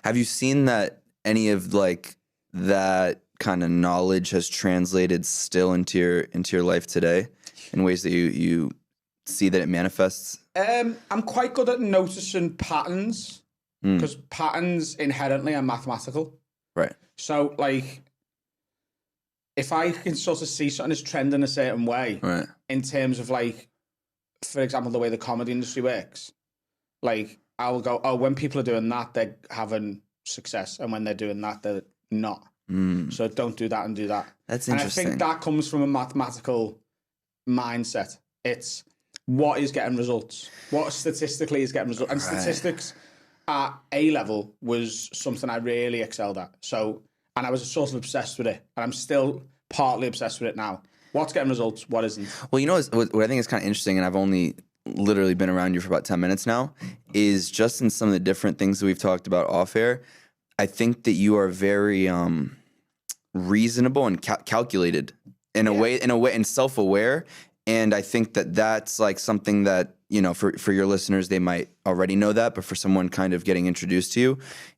Have you seen that any of like that kind of knowledge has translated still into your life today in ways that you see that it manifests? I'm quite good at noticing patterns because patterns inherently are mathematical. Right. So like, if I can sort of see something is trending a certain way, Right. in terms of like, for example, the way the comedy industry works, like I'll go, oh, when people are doing that, they're having success, and when they're doing that, they're not. So don't do that and do that. That's and interesting. I think that comes from a mathematical mindset. It's what is getting results, what statistically is getting results, and statistics at A level was something I really excelled at. So, and I was sort of obsessed with it, and I'm still partly obsessed with it now. What's getting results? What isn't? Well, you know what I think is kind of interesting, and I've only literally been around you for about 10 minutes now, is just in some of the different things that we've talked about off air, I think that you are very reasonable and calculated in a way, and self-aware. And I think that that's like something that, you know, for your listeners, they might already know that, but for someone kind of getting introduced to you,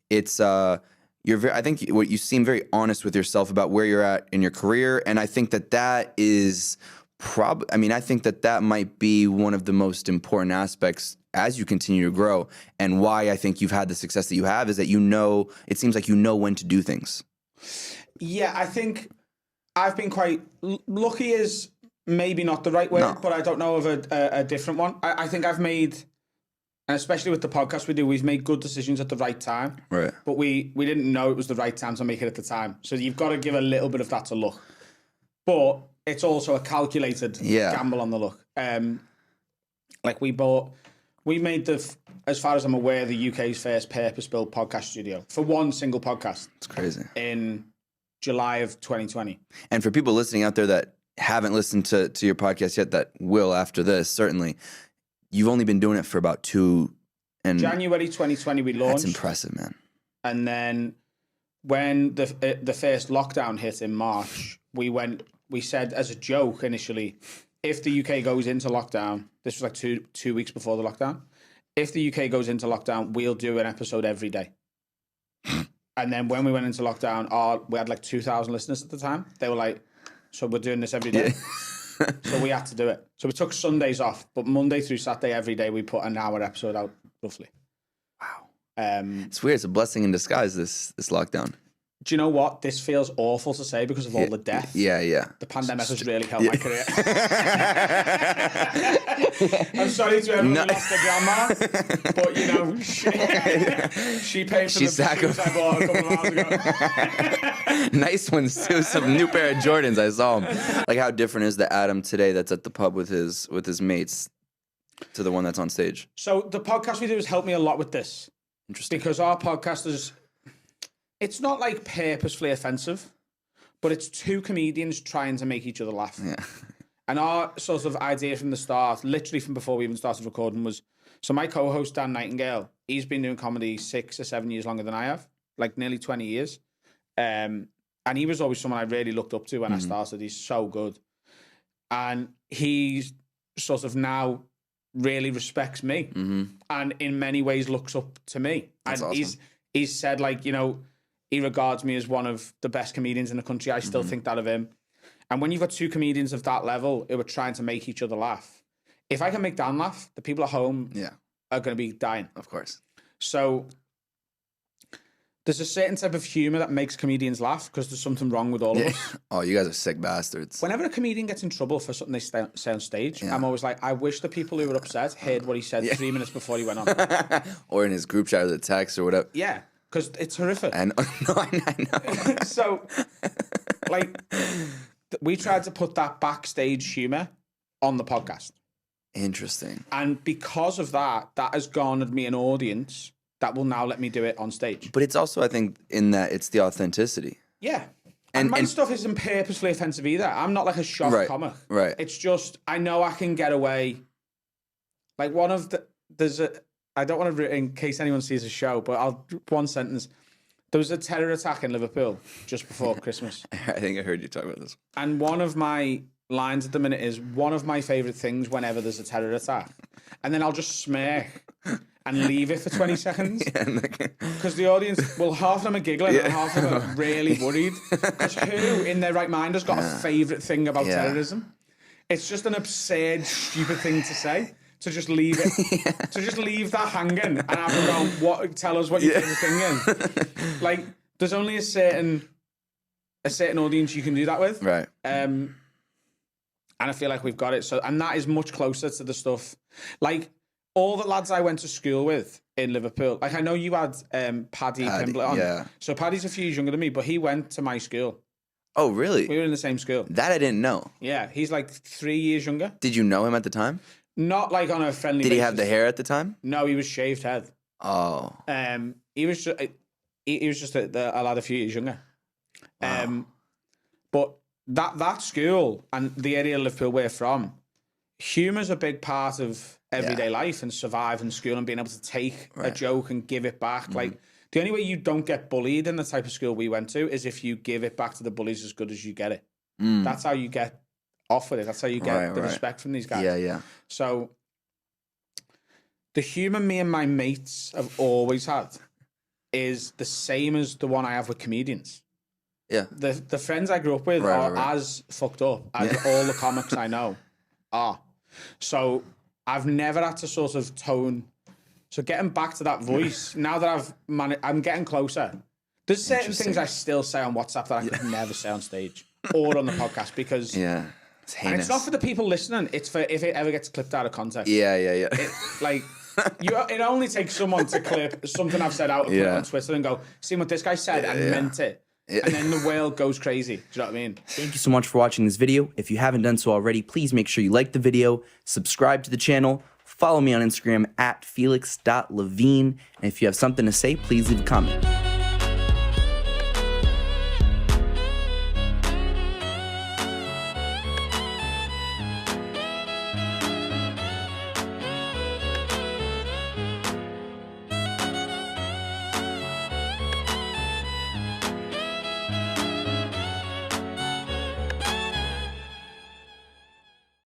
it's you're very, I think what you seem very honest with yourself about where you're at in your career, and I think that is I think that might be one of the most important aspects as you continue to grow, and why I think you've had the success that you have is that it seems like you know when to do things. Yeah, I think I've been quite lucky is maybe not the right word, but I don't know of a different one. I think I've made, and especially with the podcast we've made good decisions at the right time. Right. But we didn't know it was the right time to make it at the time. So you've got to give a little bit of that to luck. But it's also a calculated gamble on the luck. Like we made as far as I'm aware, the UK's first purpose-built podcast studio for one single podcast. It's crazy. In July of 2020. And for people listening out there that haven't listened to your podcast yet, that will after this, certainly, you've only been doing it for about January 2020 we launched. That's impressive, man. And then when the first lockdown hit in March, we said as a joke initially, if the UK goes into lockdown, this was like two weeks before the lockdown, if the UK goes into lockdown, we'll do an episode every day. And then when we went into lockdown, we had like 2,000 listeners at the time. They were like, so we're doing this every day. Yeah. So we had to do it. So we took Sundays off, but Monday through Saturday every day we put an hour episode out, roughly. Wow. It's weird. It's a blessing in disguise, this lockdown. Do you know what? This feels awful to say because of all the death. Yeah. The pandemic has really helped my career. I'm sorry to everyone who lost their grandma, but you know, she paid for the shoes I bought a couple of hours ago. Nice ones too. Some new pair of Jordans. I saw them. Like, how different is the Adam today that's at the pub with his mates to the one that's on stage? So the podcast we do has helped me a lot with this. Interesting. Because our podcast is. It's not like purposefully offensive, but it's two comedians trying to make each other laugh. Yeah. And our sort of idea from the start, literally from before we even started recording, was, so my co-host Dan Nightingale, he's been doing comedy 6 or 7 years longer than I have, like nearly 20 years. And he was always someone I really looked up to when I started. He's so good. And he sort of now really respects me and in many ways looks up to me. That's and awesome. He's said, like, you know, he regards me as one of the best comedians in the country. I still think that of him. And when you've got two comedians of that level who are trying to make each other laugh, if I can make Dan laugh, the people at home are going to be dying. Of course. So there's a certain type of humor that makes comedians laugh because there's something wrong with all of us. Oh, you guys are sick bastards. Whenever a comedian gets in trouble for something they say on stage, I'm always like, I wish the people who were upset heard what he said 3 minutes before he went on. Or in his group chat or the text or whatever. Yeah. Because it's horrific. I know. So, like, we tried to put that backstage humor on the podcast. Interesting. And because of that, that has garnered me an audience that will now let me do it on stage. But it's also, I think, in that it's the authenticity. Yeah. And my stuff isn't purposely offensive either. I'm not like a shock comic. Right. It's just, I know I can get away. Like, I don't want to, in case anyone sees the show, but one sentence. There was a terror attack in Liverpool just before Christmas. I think I heard you talk about this. And one of my lines at the minute is, one of my favourite things whenever there's a terror attack. And then I'll just smirk. And and leave it for 20 seconds. Because the audience, well, half of them are giggling and half of them are really worried. Because who in their right mind has got a favourite thing about terrorism? It's just an absurd, stupid thing to say. To just leave it, to just leave that hanging and have them go, tell us what your favourite thing is. Like, there's only a certain audience you can do that with. Right. And I feel like we've got it. So, and that is much closer to the stuff. Like, all the lads I went to school with in Liverpool, like, I know you had Paddy Pimblett on. Yeah. So Paddy's a few years younger than me, but he went to my school. Oh, really? We were in the same school. That I didn't know. Yeah, he's like 3 years younger. Did you know him at the time? Not like on a friendly Did basis. he have the hair at the time? No, he was shaved head. Oh. He was just a lad a few years younger. Wow. But that school and the area of Liverpool we're from, humour's a big part of everyday life and surviving school and being able to take a joke and give it back. Like, the only way you don't get bullied in the type of school we went to is if you give it back to the bullies as good as you get it. That's how you get offered it. That's how you get the respect from these guys. Yeah. So the humour me and my mates have always had is the same as the one I have with comedians. Yeah. The friends I grew up with are as fucked up as all the comics I know are. So I've never had to sort of tone. So getting back to that voice, now that I'm getting closer. There's certain things I still say on WhatsApp that I could never say on stage or on the podcast because it's heinous. And it's not for the people listening. It's for if it ever gets clipped out of context. Yeah. It only takes someone to clip something I've said out and put it on Twitter and go, see what this guy said and meant it. And then the world goes crazy. Do you know what I mean? Thank you so much for watching this video. If you haven't done so already, please make sure you like the video, subscribe to the channel, follow me on Instagram at felix.levine. And if you have something to say, please leave a comment.